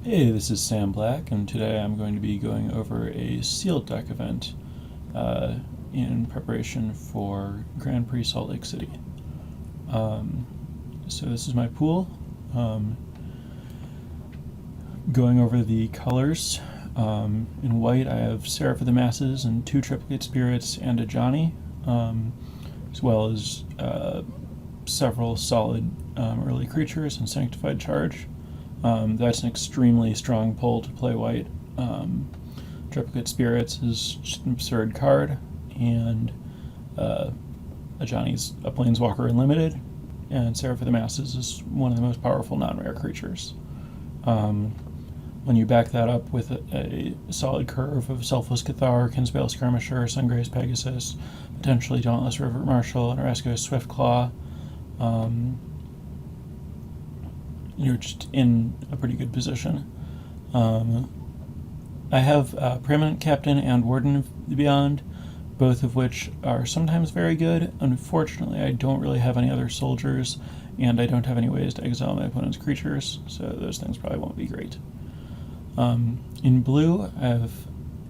Hey, this is Sam Black, and today I'm going to be going over a sealed deck event uh, in preparation for Grand Prix Salt Lake City. Um, so this is my pool. Um, Going over the colors. In white, I have Seraph of the Masses and two Triplicate Spirits and a Johnny, as well as several solid early creatures and Sanctified Charge. That's an extremely strong pull to play white. Triplicate Spirits is just an absurd card, and uh, a Johnny's a Planeswalker Unlimited, and Seraph of the Masses is one of the most powerful non-rare creatures. Um, when you back that up with a solid curve of Selfless Cathar, Kinsbale Skirmisher, Sungrace Pegasus, potentially Dauntless River Marshal, and Oreskos Swiftclaw, um, you're just in a pretty good position. I have Preeminent Captain and Warden of the Beyond, both of which are sometimes very good. Unfortunately, I don't really have any other soldiers, and I don't have any ways to exile my opponent's creatures, so those things probably won't be great. In blue, I have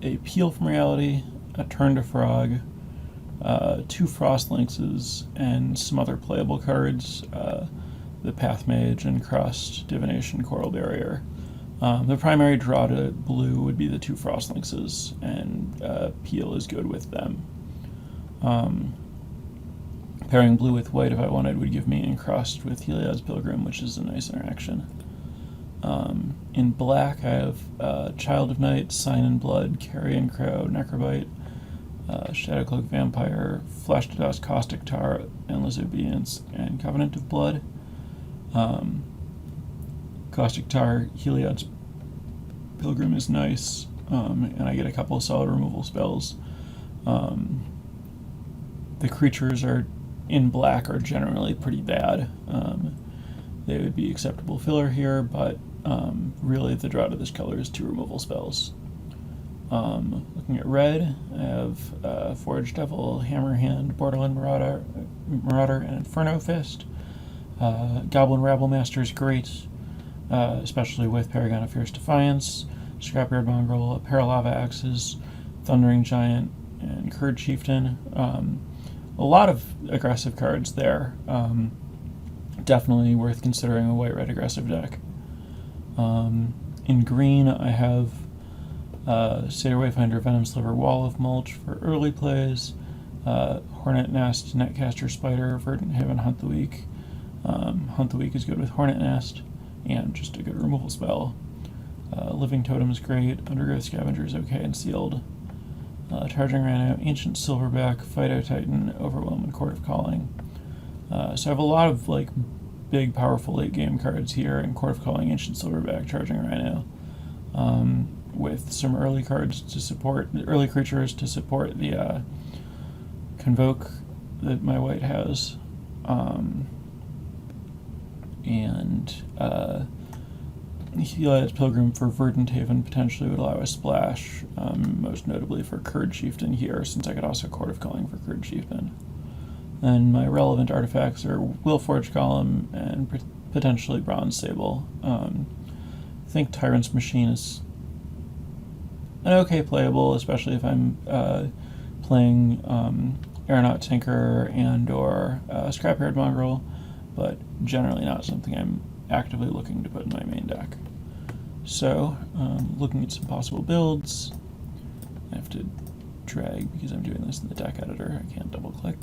a Peel from Reality, a Turn to Frog, two Frost Lynxes, and some other playable cards, the Path Mage and Crossed Divination Coral Barrier. The primary draw to blue would be the two Frost Lynxes, and Peel is good with them. Pairing blue with white if I wanted would give me Encrossed with Heliod's Pilgrim, which is a nice interaction. In black, I have Child of Night, Sign in Blood, Carrion Crow, Necrobite, Shadowcloak Vampire, Flesh to Dust, Caustic Tar, Endless Obedience, and Covenant of Blood. Caustic Tar, Heliod's Pilgrim is nice, and I get a couple of solid removal spells. The creatures are in black are generally pretty bad. They would be acceptable filler here, but really the draw to this color is two removal spells. Looking at red, I have Forge Devil, Hammerhand, Borderland Marauder, and Inferno Fist. Goblin Rabble Master is great, especially with Paragon of Fierce Defiance, Scrapyard Mongrel, Paralava Axes, Thundering Giant, and Curd Chieftain. A lot of aggressive cards there. Definitely worth considering a white-red aggressive deck. In green, I have Satyr Wayfinder, Venom Sliver, Wall of Mulch for early plays, Hornet Nest, Netcaster Spider, Verdant Haven, Hunt the Weak. Hunt the Weak is good with Hornet Nest, and just a good removal spell. Living Totem is great, Undergrowth Scavenger is okay and sealed. Charging Rhino, Ancient Silverback, Phyto Titan, Overwhelm, and Court of Calling. So I have a lot of big, powerful late game cards here, and Court of Calling, Ancient Silverback, Charging Rhino, with some early cards to support early creatures to support the Convoke that my white has, and Heliod's Pilgrim for Verdant Haven potentially would allow a splash, most notably for Curd Chieftain here, since I could also Court of Calling for Curd Chieftain. And my relevant artifacts are Willforged Golem and potentially Bronze Sable. I think Tyrant's Machine is an okay playable, especially if I'm playing Aeronaut Tinker and or Scrapyard Mongrel, but generally not something I'm actively looking to put in my main deck. So, looking at some possible builds, I have to drag because I'm doing this in the deck editor. I can't double click.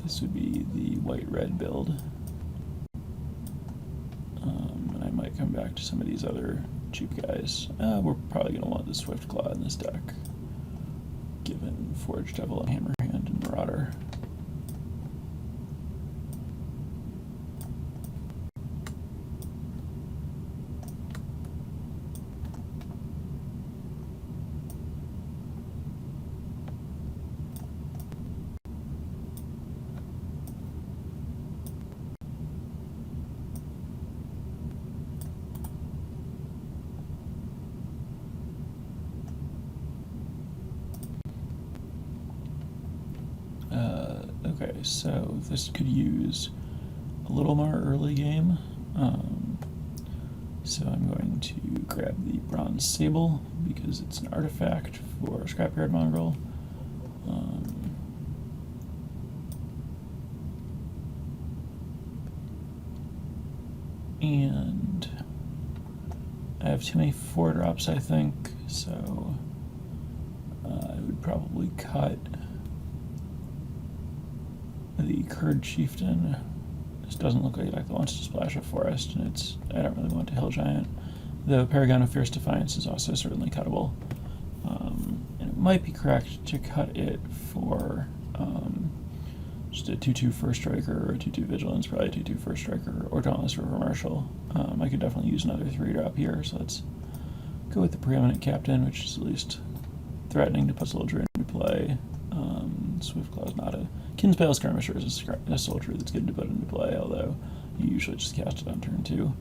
This would be the white-red build. And I might come back to some of these other cheap guys. We're probably going to want the Swiftclaw in this deck, given Forge Devil, Hammerhand, and Marauder. Okay, so this could use a little more early game. So I'm going to grab the Bronze Sable because it's an artifact for Scrapyard Mongrel. And I have too many 4-drops, I think, so I would probably cut the Curd Chieftain. This doesn't look like it wants to splash a forest, and I don't really want a Hill Giant. The Paragon of Fierce Defiance is also certainly cuttable. And it might be correct to cut it for just a 2/2 First Striker, or a 2/2 Vigilance, probably a 2/2 First Striker, or Dauntless River Marshal. I could definitely use another 3-drop here, so let's go with the Preeminent Captain, which is at least threatening to put Soldier into play. Swiftclaw's not a... Kinsbale Skirmisher is a soldier that's good to put into play, although you usually just cast it on turn 2.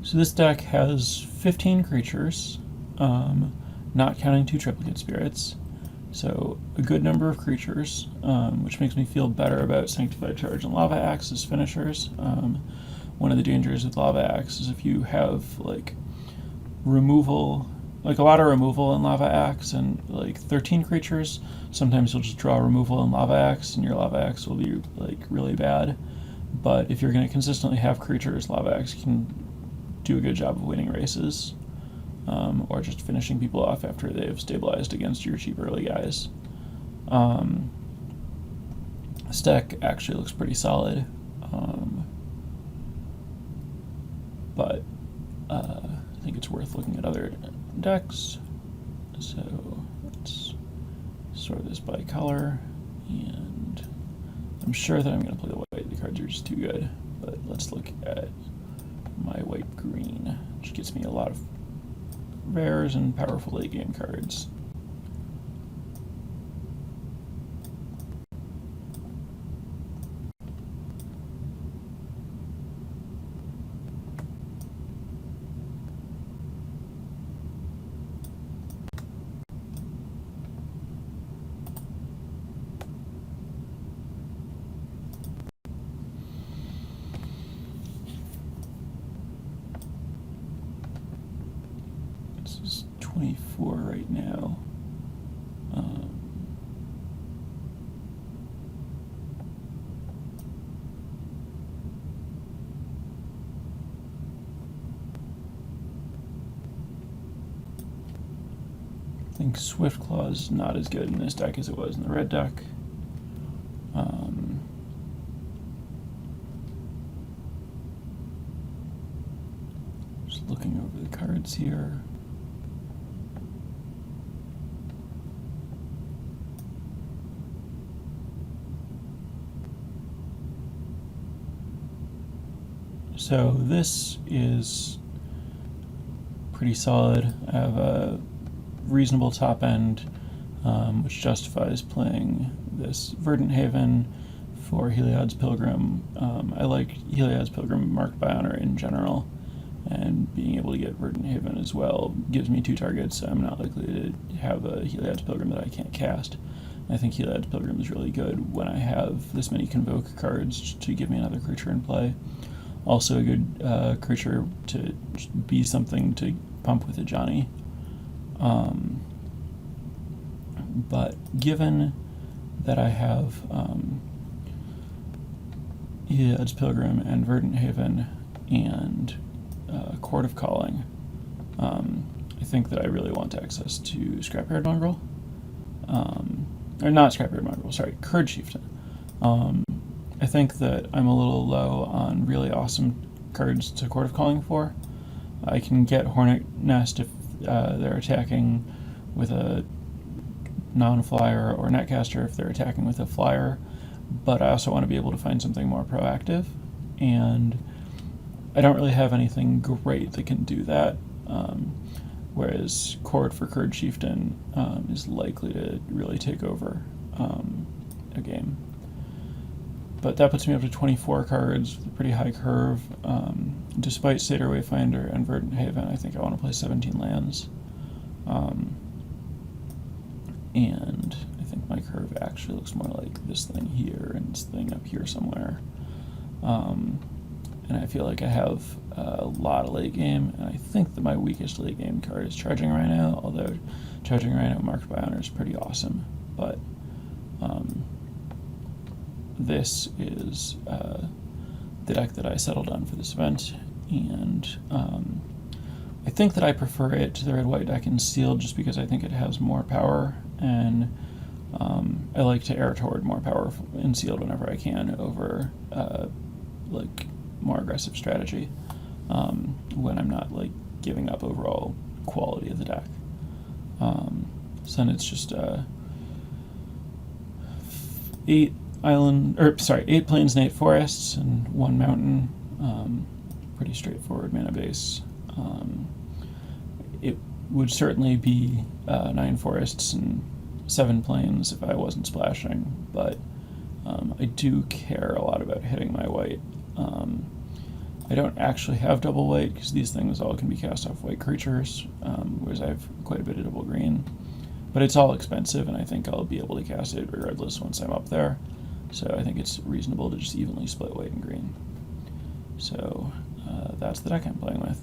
So this deck has 15 creatures, not counting 2 Triplicate Spirits, so a good number of creatures, which makes me feel better about Sanctified Charge and Lava Axe as finishers. One of the dangers with Lava Axe is if you have like removal, like a lot of removal in Lava Axe and like 13 creatures, sometimes you'll just draw removal in Lava Axe and your Lava Axe will be like really bad. But if you're going to consistently have creatures, Lava Axe can do a good job of winning races, or just finishing people off after they've stabilized against your cheap early guys. This deck actually looks pretty solid, but I think it's worth looking at other decks. So let's sort this by color, and I'm sure that I'm going to play the white. The cards are just too good, but let's look at my white-green, which gets me a lot of rares and powerful late-game cards. This is 24 right now. I think Swiftclaw is not as good in this deck as it was in the red deck. Just looking over the cards here. So this is pretty solid. I have a reasonable top end, which justifies playing this Verdant Haven for Heliod's Pilgrim. I like Heliod's Pilgrim marked by honor in general, and being able to get Verdant Haven as well gives me 2 targets. I'm not likely to have a Heliod's Pilgrim that I can't cast. I think Heliod's Pilgrim is really good when I have this many Convoke cards to give me another creature in play. Also a good creature to be something to pump with a Johnny. But given that I have Heliod's Pilgrim and Verdant Haven and Court of Calling, I think that I really want access to Scrapyard Mongrel. Or not Scrapyard Mongrel, sorry, Curd Chieftain. I think that I'm a little low on really awesome cards to Court of Calling for. I can get Hornet Nest if they're attacking with a non-flyer, or Netcaster if they're attacking with a flyer, but I also want to be able to find something more proactive, and I don't really have anything great that can do that, whereas Court for Curd Chieftain is likely to really take over a game. But that puts me up to 24 cards with a pretty high curve. Despite Satyr Wayfinder and Verdant Haven, I think I want to play 17 lands. And I think my curve actually looks more like this thing here and this thing up here somewhere. And I feel like I have a lot of late game, and I think that my weakest late game card is Charging Rhino, although Charging Rhino marked by honor is pretty awesome. But this is the deck that I settled on for this event, and I think that I prefer it to the red-white deck in sealed just because I think it has more power, and I like to err toward more power in sealed whenever I can over like more aggressive strategy when I'm not like giving up overall quality of the deck. So then it's just 8 plains and 8 forests and 1 mountain. Pretty straightforward mana base. It would certainly be 9 forests and 7 plains if I wasn't splashing, but I do care a lot about hitting my white. I don't actually have double white because these things all can be cast off white creatures, whereas I have quite a bit of double green. But it's all expensive, and I think I'll be able to cast it regardless once I'm up there. So I think it's reasonable to just evenly split white and green. So that's the deck I'm playing with.